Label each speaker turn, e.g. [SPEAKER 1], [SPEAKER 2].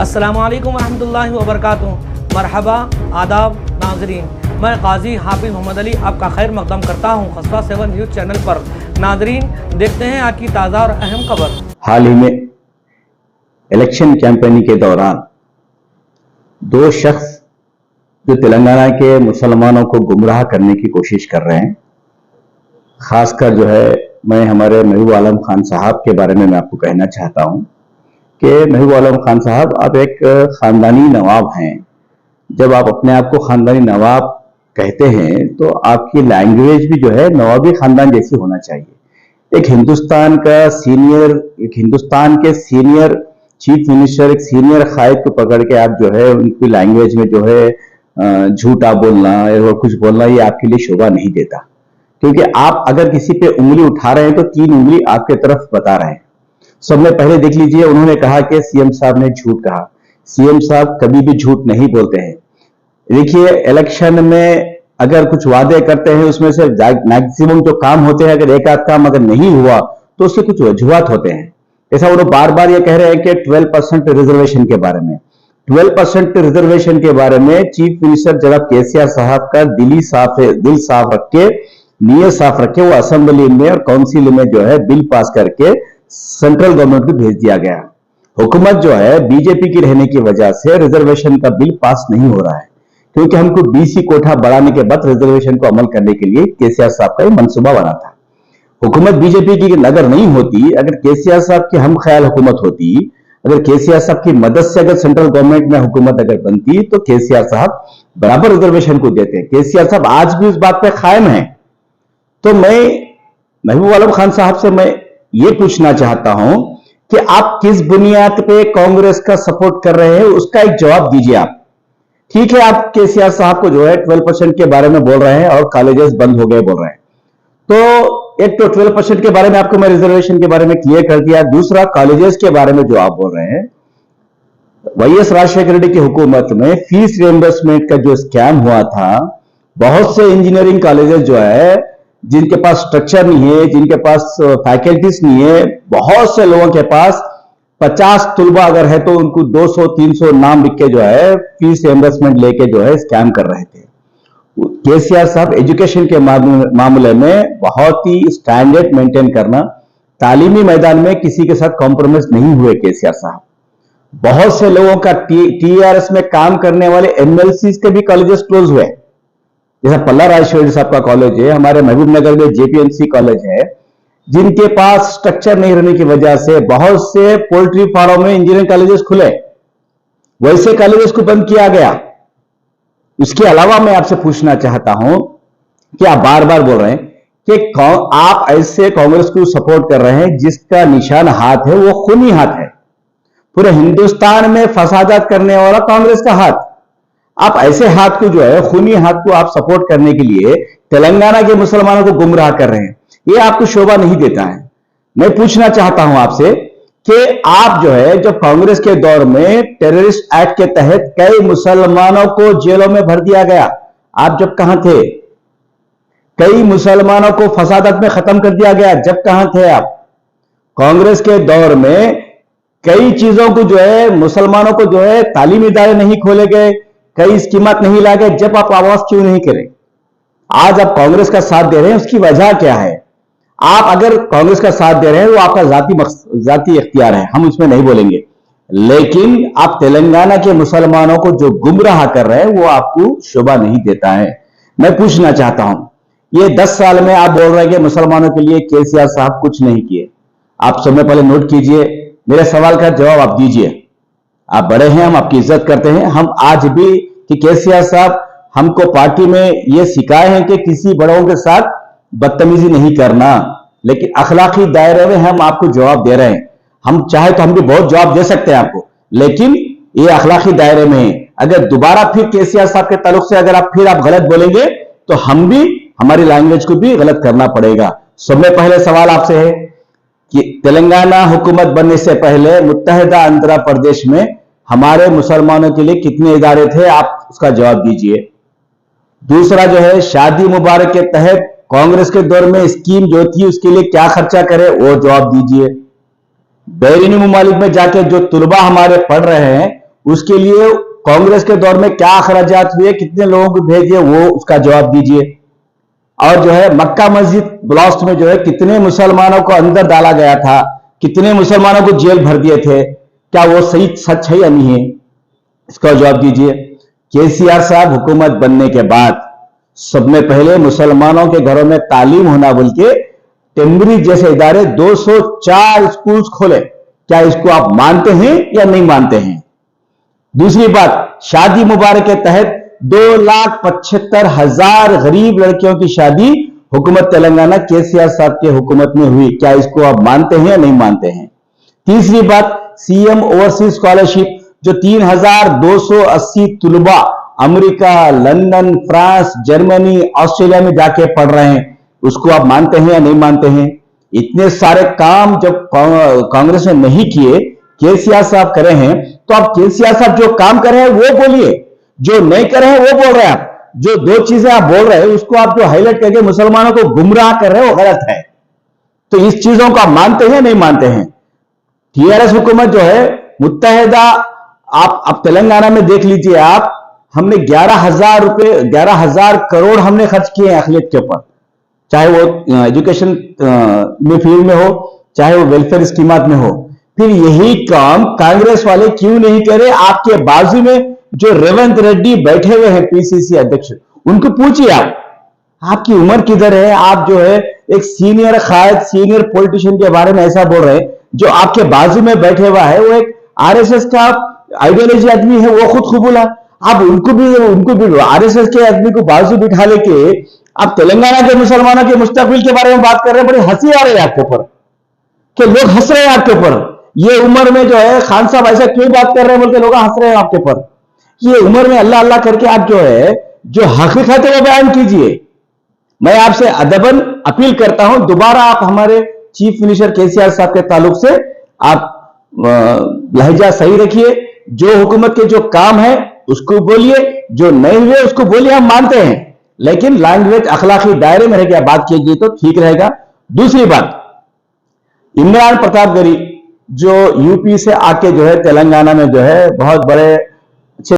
[SPEAKER 1] अस्सलामु अलैकुम रहमतुल्लाहि व बरकातुहू। मरहबा, आदाब नाजरीन, मैं काजी हाफिज मोहम्मद अली आपका खैर मकदम करता हूँ खसबा 7 न्यूज़ चैनल पर। नाजरीन, देखते हैं आज की ताज़ा और अहम खबर।
[SPEAKER 2] हाल ही में इलेक्शन कैंपेनिंग के दौरान दो शख्स जो तेलंगाना के मुसलमानों को गुमराह करने की कोशिश कर रहे हैं, खासकर जो है मैं हमारे महबूब आलम खान साहब के बारे में मैं आपको कहना चाहता हूं कि महबूब आलम खान साहब, आप एक खानदानी नवाब हैं। जब आप अपने आप को खानदानी नवाब कहते हैं तो आपकी लैंग्वेज भी जो है नवाबी खानदान जैसी होना चाहिए। एक हिंदुस्तान के सीनियर चीफ मिनिस्टर, एक सीनियर कायद को पकड़ के आप जो है उनकी लैंग्वेज में जो है झूठा बोलना और कुछ बोलना, ये आपके लिए शोभा नहीं देता। क्योंकि आप अगर किसी पे उंगली उठा रहे हैं तो 3 उंगली आपके तरफ बता रहे हैं। सबने पहले देख लीजिए, उन्होंने कहा कि सीएम साहब ने झूठ कहा। सीएम साहब कभी भी झूठ नहीं बोलते हैं। देखिए, इलेक्शन में अगर कुछ वादे करते हैं उसमें से मैक्सिमम जो काम होते हैं, अगर एक आध काम अगर नहीं हुआ तो उसके कुछ वजूहात होते हैं। जैसा वो बार बार ये कह रहे हैं कि 12% रिजर्वेशन के बारे में, 12% रिजर्वेशन के बारे में चीफ मिनिस्टर जनाब केसीआर साहब का दिल साफ रख के, नीयत साफ रख के वो असेंबली में और काउंसिल में जो है बिल पास करके सेंट्रल गवर्नमेंट को भेज दिया गया। हुकूमत जो है बीजेपी की रहने की वजह से रिजर्वेशन का बिल पास नहीं हो रहा है, क्योंकि हमको बीसी कोटा बढ़ाने के बाद रिजर्वेशन को अमल करने के लिए केसीआर साहब का मंसूबा बना था। हुकूमत बीजेपी की अगर नहीं होती, अगर केसीआर साहब की हम ख्याल हुकूमत होती, अगर केसीआर साहब की मदद से अगर सेंट्रल गवर्नमेंट में हुकूमत अगर बनती तो केसीआर साहब बराबर रिजर्वेशन को देते। केसीआर साहब आज भी उस बात पे कायम है। तो मैं महबूब आलम खान साहब से मैं ये पूछना चाहता हूं कि आप किस बुनियाद पे कांग्रेस का सपोर्ट कर रहे हैं, उसका एक जवाब दीजिए आप। ठीक है, आप केसीआर साहब को जो है 12% के बारे में बोल रहे हैं और कॉलेजेस बंद हो गए बोल रहे हैं। तो एक तो 12% के बारे में आपको मैं रिजर्वेशन के बारे में क्लियर कर दिया। दूसरा, कॉलेजेस के बारे में जो आप बोल रहे हैं, वाईएस राजशेखर रेड्डी की हुकूमत में फीस रिएंबर्समेंट का जो स्कैम हुआ था, बहुत से इंजीनियरिंग कॉलेजेस जो है जिनके पास स्ट्रक्चर नहीं है, जिनके पास फैकल्टीज नहीं है, बहुत से लोगों के पास 50 तलबा अगर है तो उनको 200-300 नाम लिख के जो है फीस रिएंबर्समेंट लेके जो है स्कैम कर रहे थे। केसीआर साहब एजुकेशन के मामले में बहुत ही स्टैंडर्ड मेंटेन करना, तालीमी मैदान में किसी के साथ कॉम्प्रोमाइज नहीं हुए केसीआर साहब। बहुत से लोगों का टीआरएस में काम करने वाले एमएलसी के भी कॉलेजेस क्लोज हुए, जैसा पल्ला राजेश्वरी साहब का कॉलेज है, हमारे महबूब नगर में जेपीएमसी कॉलेज है, जिनके पास स्ट्रक्चर नहीं रहने की वजह से बहुत से पोल्ट्री फार्म में इंजीनियरिंग कॉलेजेस खुले, वैसे कॉलेजेस को बंद किया गया। इसके अलावा मैं आपसे पूछना चाहता हूं कि आप बार बार बोल रहे हैं कि आप ऐसे कांग्रेस को सपोर्ट कर रहे हैं जिसका निशान हाथ है, वो खूनी हाथ है। पूरे हिंदुस्तान में फसादात करने वाला कांग्रेस का हाथ। आप ऐसे हाथ को जो है, खूनी हाथ को आप सपोर्ट करने के लिए तेलंगाना के मुसलमानों को गुमराह कर रहे हैं, ये आपको शोभा नहीं देता है। मैं पूछना चाहता हूं आपसे कि आप जो है, जब कांग्रेस के दौर में टेररिस्ट एक्ट के तहत कई मुसलमानों को जेलों में भर दिया गया, आप जब कहां थे? कई मुसलमानों को फसादत में खत्म कर दिया गया, जब कहां थे आप? कांग्रेस के दौर में कई चीजों को जो है, मुसलमानों को जो है तालीमी इदारे नहीं खोले गए, कई स्कीमात नहीं ला गए, जब आप आवाज क्यों नहीं करें? आज आप कांग्रेस का साथ दे रहे हैं, उसकी वजह क्या है? आप अगर कांग्रेस का साथ दे रहे हैं वो आपका जाती इख्तियार है, हम उसमें नहीं बोलेंगे, लेकिन आप तेलंगाना के मुसलमानों को जो गुमराह कर रहे हैं वो आपको शोभा नहीं देता है। मैं पूछना चाहता हूं, ये 10 साल में आप बोल रहे हैं कि मुसलमानों के लिए केसीआर साहब कुछ नहीं किए। आप समय पहले नोट कीजिए, मेरे सवाल का जवाब आप दीजिए। आप बड़े हैं, हम आपकी इज्जत करते हैं। हम आज भी कि केसीआर साहब हमको पार्टी में ये सिखाए हैं कि किसी बड़ों के साथ बदतमीजी नहीं करना, लेकिन अखलाकी दायरे में हम आपको जवाब दे रहे हैं। हम चाहे तो हम भी बहुत जवाब दे सकते हैं आपको, लेकिन ये अखलाकी दायरे में है। अगर दोबारा फिर केसीआर साहब के ताल्लुक से अगर आप गलत बोलेंगे तो हम भी हमारी लैंग्वेज को भी गलत करना पड़ेगा। सबसे पहले सवाल आपसे है कि तेलंगाना हुकूमत बनने से पहले मुत्तहिदा आंध्र प्रदेश में हमारे मुसलमानों के लिए कितने इदारे थे, आप उसका जवाब दीजिए। दूसरा जो है, शादी मुबारक के तहत कांग्रेस के दौर में स्कीम जो थी उसके लिए क्या खर्चा करे, वो जवाब दीजिए। बैरूनी मुमालिक में जाके जो तुलबा हमारे पढ़ रहे हैं उसके लिए कांग्रेस के दौर में क्या अखराजात हुए, कितने लोगों को भेजे, वो उसका जवाब दीजिए। और जो है मक्का मस्जिद ब्लास्ट में जो है कितने मुसलमानों को अंदर डाला गया था, कितने मुसलमानों को जेल भर दिए थे, क्या वो सही सच है या नहीं है, इसका जवाब दीजिए। केसीआर साहब हुकूमत बनने के बाद सब में पहले मुसलमानों के घरों में तालीम होना बोल के टेम्बरी जैसे इदारे 204 स्कूल्स खोले। क्या इसको आप मानते हैं या नहीं मानते हैं? दूसरी बात, शादी मुबारक के तहत 2,75,000 गरीब लड़कियों की शादी हुकूमत तेलंगाना केसीआर साहब के हुकूमत में हुई। क्या इसको आप मानते हैं या नहीं मानते हैं? तीसरी बात, सीएम ओवरसीज स्कॉलरशिप जो 3,280 तुलबा America, London, France, Germany, Australia में जाके पढ़ रहे हैं, उसको आप मानते हैं या नहीं मानते हैं? इतने सारे काम जब कांग्रेस ने नहीं किए, केसीआर साहब करे हैं, तो आप केसीआर साहब जो काम कर रहे हैं वो बोलिए, जो नहीं कर रहे हैं वो बोल रहे हैं। आप जो दो चीजें आप बोल रहे हैं उसको आप जो हाईलाइट करके मुसलमानों को गुमराह कर रहे हैं वो गलत है। तो इस चीजों को आप मानते हैं नहीं मानते हैं? टीआरएस हुकूमत जो है मुत्तहिदा, आप तेलंगाना में देख लीजिए, आप हमने 11,000 करोड़ हमने खर्च किए हैं अखिलियत के ऊपर, चाहे वो एजुकेशन में फील्ड में हो, चाहे वो वेलफेयर स्कीमात में हो। फिर यही काम कांग्रेस वाले क्यों नहीं करे? आपके बाजू में जो रेवंत रेड्डी बैठे हुए हैं पीसीसी अध्यक्ष, उनको पूछिए आपकी उम्र किधर है? आप जो है एक सीनियर कायद, सीनियर पॉलिटिशियन के बारे में ऐसा बोल रहे हैं। जो आपके बाजू में बैठे हुआ है वो एक आरएसएस का आइडियोलॉजी आदमी है, वो खुद कबूला। आप उनको भी आरएसएस के आदमी को बाजू बिठा लेके आप तेलंगाना के मुसलमानों के मुस्तकबिल के बारे में बात कर रहे हैं। बड़ी हंसी आ रही है आपके ऊपर, कि लोग हंस रहे हैं आपके ऊपर। ये उम्र में जो है खान साहब ऐसा क्यों बात कर रहे हैं बोल के लोग हंस रहे हैं आपके ऊपर। ये उम्र में अल्लाह अल्लाह करके आप जो है जो हकीकत है वो बयान कीजिए। मैं आपसे अदबन अपील करता हूं, दोबारा आप हमारे चीफ मिनिस्टर केसीआर साहब के ताल्लुक से आप लहजा सही रखिए। जो हुकूमत के जो काम है उसको बोलिए, जो नहीं हुए उसको बोलिए, हम मानते हैं, लेकिन लैंग्वेज अखलाकी दायरे में रहकर बात कीजिए तो ठीक रहेगा। दूसरी बात, इमरान प्रतापगढ़ी जो यूपी से आके जो है तेलंगाना में जो है बहुत बड़े